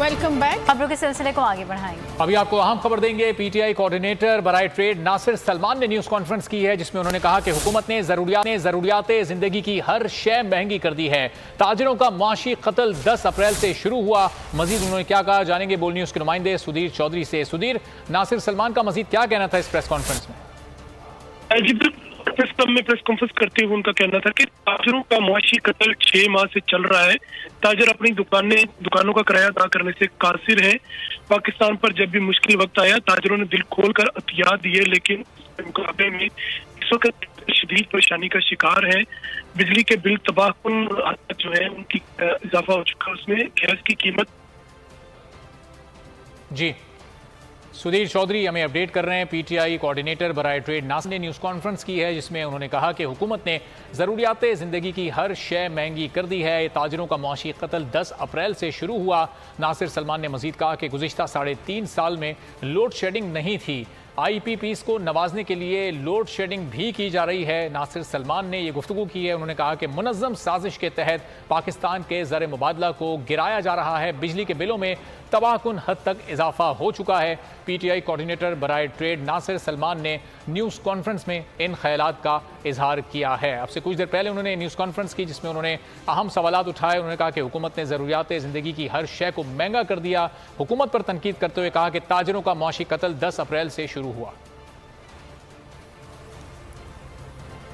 Welcome back. खबरों के सिलसिले को आगे बढ़ाएंगे। अभी आपको अहम खबर देंगे। पीटीआई कोऑर्डिनेटर बराए ट्रेड नासिर सलमान ने न्यूज कॉन्फ्रेंस की है, जिसमें उन्होंने कहा कि हुकूमत ने जरूरियात जिंदगी की हर शय महंगी कर दी है। ताजिरों का मुआशी कत्ल 10 अप्रैल से शुरू हुआ। मजीद उन्होंने क्या कहा, जानेंगे बोल न्यूज के नुमाइंदे सुधीर चौधरी से। सुधीर, नासिर सलमान का मजीद क्या कहना था इस प्रेस कॉन्फ्रेंस में? प्रेस क्लब में प्रेस कॉन्फ्रेंस करते हुए उनका कहना था कि ताजरों का मुआशी कत्ल 6 माह से चल रहा है। ताजर अपनी दुकानों का किराया अदा करने से कासिर है। पाकिस्तान पर जब भी मुश्किल वक्त आया, ताजरों ने दिल खोलकर अतियात दिए, लेकिन इसके मुकाबले में इस वक्त शदीद परेशानी का शिकार है। बिजली के बिल तबाहकुन जो है उनकी इजाफा हो चुका है, उसमें गैस की कीमत। जी, सुधीर चौधरी हमें अपडेट कर रहे हैं। पीटीआई कोऑर्डिनेटर बराए ट्रेड नासिर ने न्यूज़ कॉन्फ्रेंस की है, जिसमें उन्होंने कहा कि हुकूमत ने ज़रूरियात ज़िंदगी की हर शय महंगी कर दी है। ताजरों का मुआशी कत्ल 10 अप्रैल से शुरू हुआ। नासिर सलमान ने मजीद कहा कि गुज़िश्ता 3.5 साल में लोड शेडिंग नहीं थी। IPPs को नवाजने के लिए लोड शेडिंग भी की जा रही है। नासिर सलमान ने यह गुफ्तगू की है। उन्होंने कहा कि मुनज़्ज़म साजिश के तहत पाकिस्तान के ज़र मुबादला को गिराया जा रहा है। बिजली के बिलों में तबाहकुन हद तक इजाफा हो चुका है। पीटीआई कोऑर्डिनेटर बराए ट्रेड नासिर सलमान ने न्यूज़ कॉन्फ्रेंस में इन ख्यालात का इजहार किया है। अब से कुछ देर पहले उन्होंने न्यूज़ कॉन्फ्रेंस की, जिसमें उन्होंने अहम सवालात उठाए। उन्होंने कहा कि हुकूमत ने ज़रूरियात ज़िंदगी की हर शय को महंगा कर दिया। हुकूमत पर तनकीद करते हुए कहा कि ताजरों का मुआशी कत्ल 10 अप्रैल से शुरू हुआ।